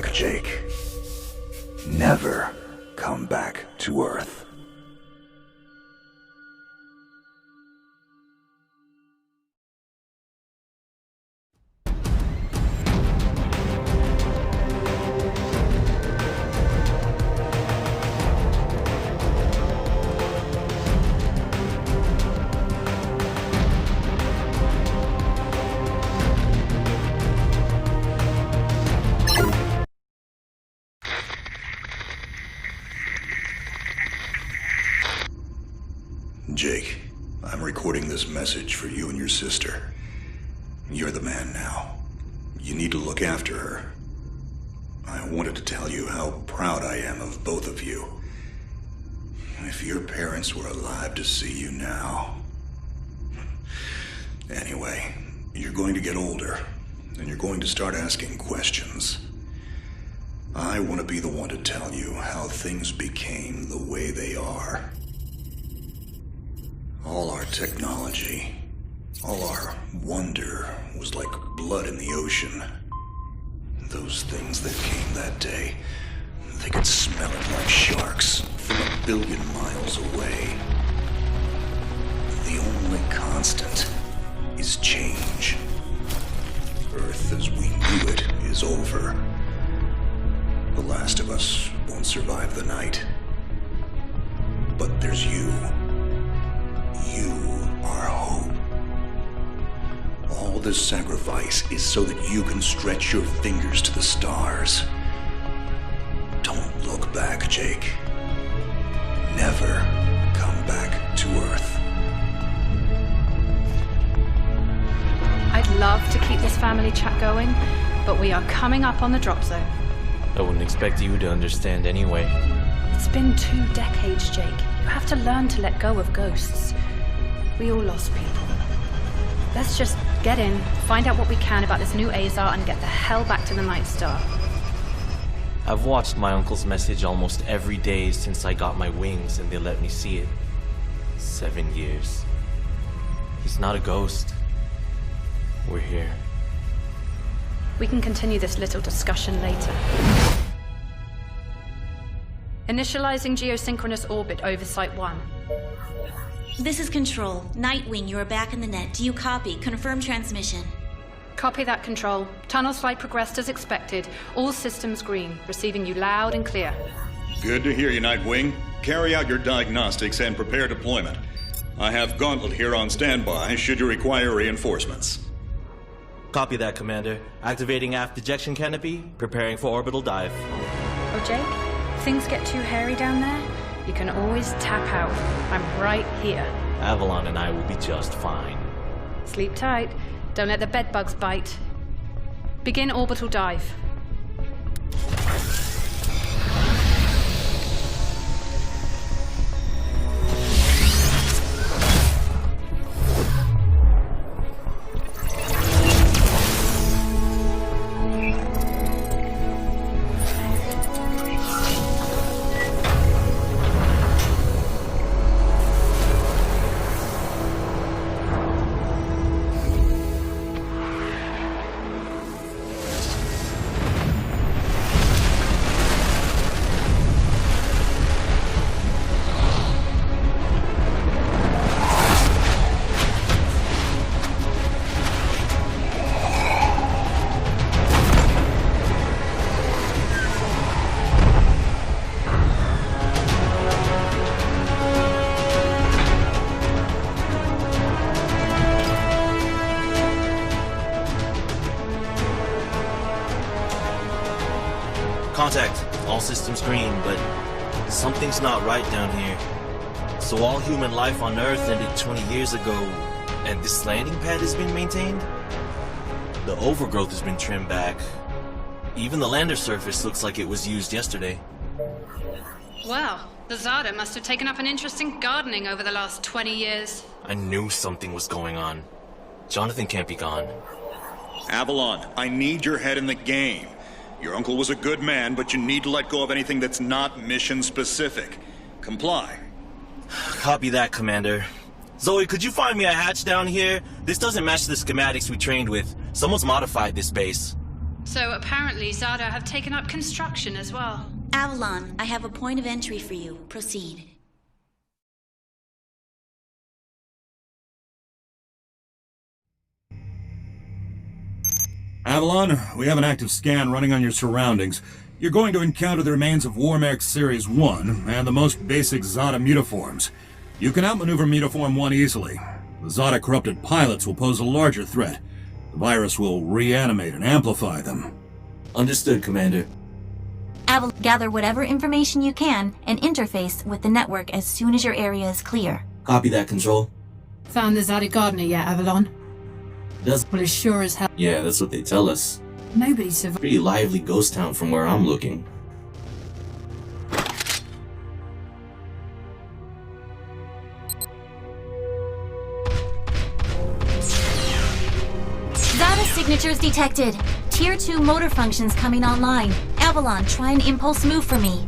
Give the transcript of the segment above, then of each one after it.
back, Jake. Never come back to Earth. Jake, I'm recording this message for you and your sister. You're the man now. You need to look after her. I wanted to tell you how proud I am of both of you. If your parents were alive to see you now. Anyway, you're going to get older, and you're going to start asking questions. I want to be the one to tell you how things became the way they are. All our technology, all our wonder was like blood in the ocean. Those things that came that day, they could smell it like sharks from 1 billion miles away. The only constant is change. Earth as we knew it is over. The last of us won't survive the night. But there's you. You are hope. All this sacrifice is so that you can stretch your fingers to the stars. Don't look back, Jake. Never come back to Earth. I'd love to keep this family chat going, but we are coming up on the drop zone. I wouldn't expect you to understand anyway. It's been 2 decades, Jake. You have to learn to let go of ghosts. We all lost people. Let's just get in, find out what we can about this new Azar, and get the hell back to the Night Star. I've watched my uncle's message almost every day since I got my wings and they let me see it. 7 years. He's not a ghost. We're here. We can continue this little discussion later. Initializing geosynchronous orbit over Site 1. This is Control. Nightwing, you are back in the net. Do you copy? Confirm transmission. Copy that, Control. Tunnel slide progressed as expected. All systems green. Receiving you loud and clear. Good to hear you, Nightwing. Carry out your diagnostics and prepare deployment. I have Gauntlet here on standby should you require reinforcements. Copy that, Commander. Activating aft ejection canopy, preparing for orbital dive. Oh, Jake? Things get too hairy down there? You can always tap out. I'm right here. Avalon and I will be just fine. Sleep tight. Don't let the bedbugs bite. Begin orbital dive. Contact. All systems green, but something's not right down here. So all human life on Earth ended 20 years ago, and this landing pad has been maintained? The overgrowth has been trimmed back. Even the lander surface looks like it was used yesterday. Well, the Zada must have taken up an interest in gardening over the last 20 years. I knew something was going on. Jonathan can't be gone. Avalon, I need your head in the game. Your uncle was a good man, but you need to let go of anything that's not mission-specific. Comply. Copy that, Commander. Zoe, could you find me a hatch down here? This doesn't match the schematics we trained with. Someone's modified this base. So apparently Zada have taken up construction as well. Avalon, I have a point of entry for you. Proceed. Avalon, we have an active scan running on your surroundings. You're going to encounter the remains of Warmech Series 1 and the most basic Zada mutaforms. You can outmaneuver Mutaform 1 easily. The Zada corrupted pilots will pose a larger threat. The virus will reanimate and amplify them. Understood, Commander. Avalon, gather whatever information you can and interface with the network as soon as your area is clear. Copy that, Control. Found the Zada Gardener yet, Avalon? Does Well, as sure as hell. Yeah, that's what they tell us. Nobody survived. Pretty lively ghost town from where I'm looking. Zada signatures detected. Tier 2 motor functions coming online. Avalon, try an impulse move for me.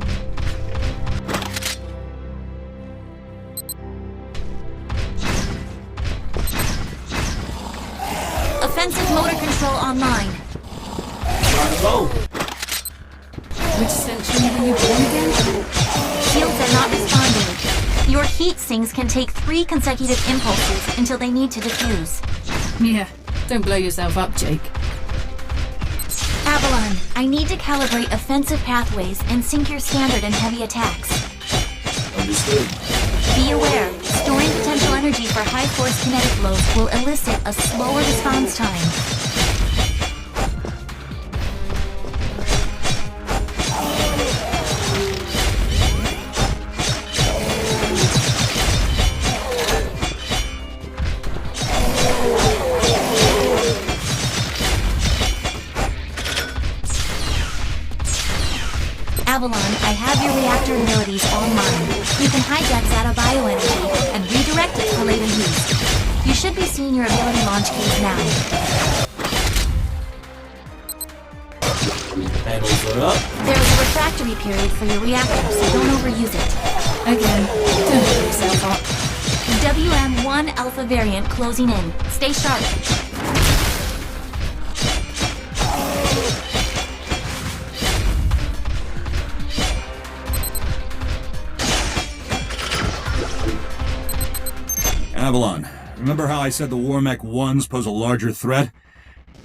Offensive motor control online. Go! Which century were you born again? Shields are not responding. Your heat sinks can take 3 consecutive impulses until they need to defuse. Yeah, don't blow yourself up, Jake. Avalon, I need to calibrate offensive pathways and sync your standard and heavy attacks. Understood. Be aware, storing potential energy for high force kinetic blows will elicit a slower response time. Avalon, I have your reactor abilities online. You can hijack Zada bioenergy and redirect it for later use. You should be seeing your ability launch keys now. Panels are up. There is a refractory period for your reactor, so don't overuse it. Again, don't blow yourself up. WM1 Alpha variant closing in. Stay sharp. Avalon, remember how I said the Warmech 1s pose a larger threat?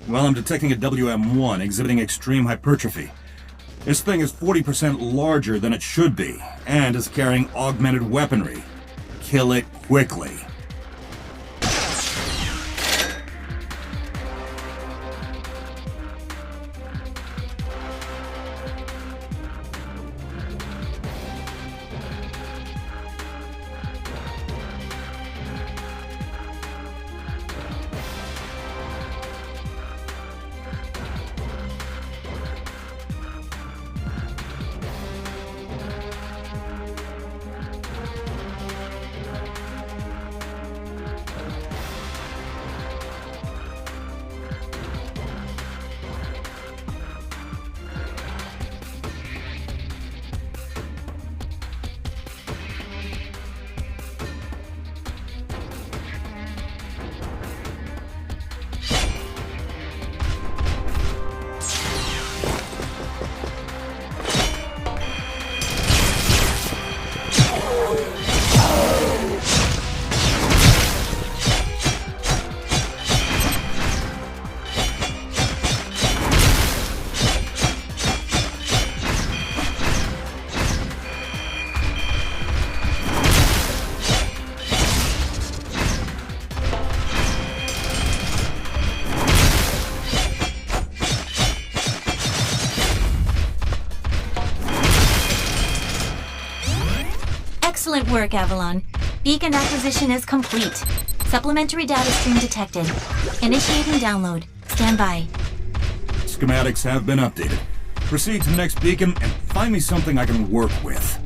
Well, I'm detecting a WM1 exhibiting extreme hypertrophy. This thing is 40% larger than it should be, and is carrying augmented weaponry. Kill it quickly. Excellent work, Avalon. Beacon acquisition is complete. Supplementary data stream detected. Initiating download. Stand by. Schematics have been updated. Proceed to the next beacon and find me something I can work with.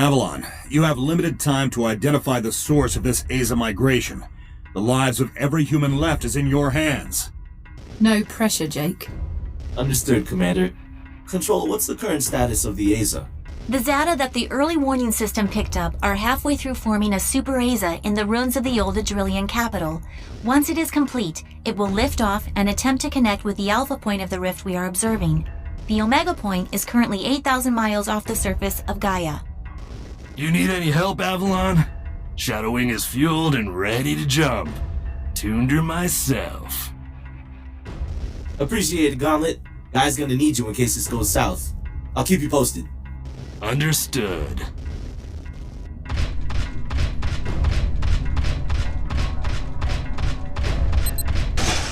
Avalon, you have limited time to identify the source of this Aza migration. The lives of every human left is in your hands. No pressure, Jake. Understood, Commander. Control, what's the current status of the Aza? The Zata that the early warning system picked up are halfway through forming a Super Aza in the ruins of the old Adrillian capital. Once it is complete, it will lift off and attempt to connect with the Alpha point of the rift we are observing. The Omega point is currently 8,000 miles off the surface of Gaia. You need any help, Avalon? Shadowwing is fueled and ready to jump. Tuned her myself. Appreciate it, Gauntlet. Guy's gonna need you in case this goes south. I'll keep you posted. Understood.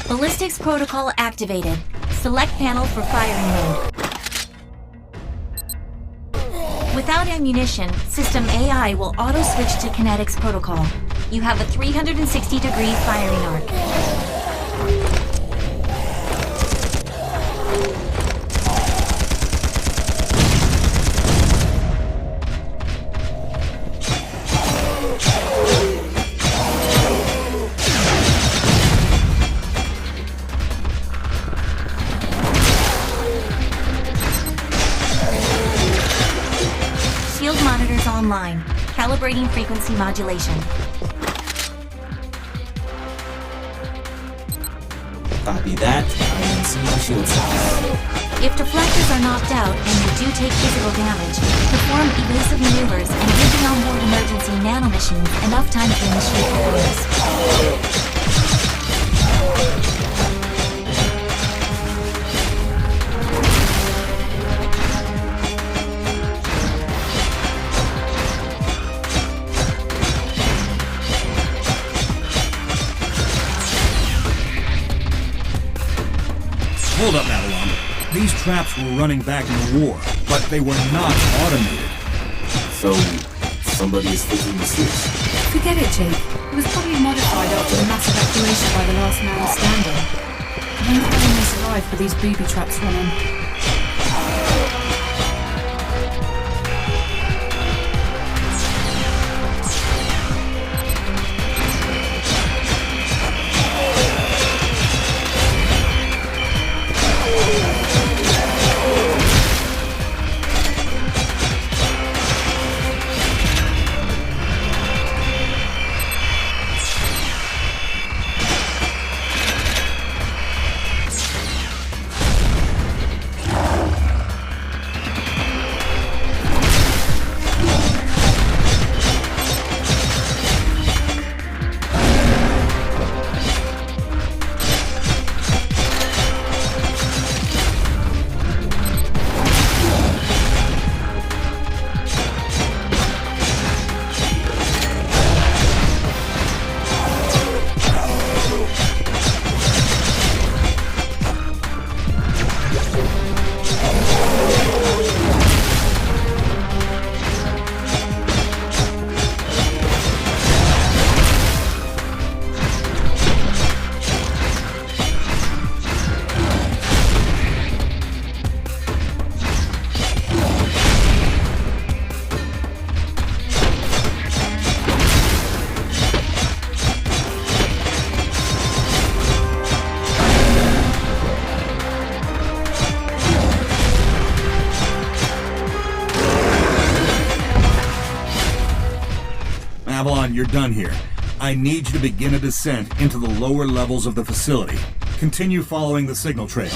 Ballistics protocol activated. Select panel for firing mode. Without ammunition, System AI will auto-switch to kinetics protocol. You have a 360-degree firing arc. Shield monitors online. Calibrating frequency modulation. Copy that. I am seeing shield cells. If deflectors are knocked out and you do take physical damage, perform evasive maneuvers and give the onboard emergency nanomachines enough time to initiate repairs. Hold up, Avalon. These traps were running back in the war, but they were not automated. So, somebody is flipping the switch. Forget it, Jake. It was probably modified after the mass evacuation by the last man standing. I wonder how long they survived with these booby traps running. Avalon, you're done here. I need you to begin a descent into the lower levels of the facility. Continue following the signal trail.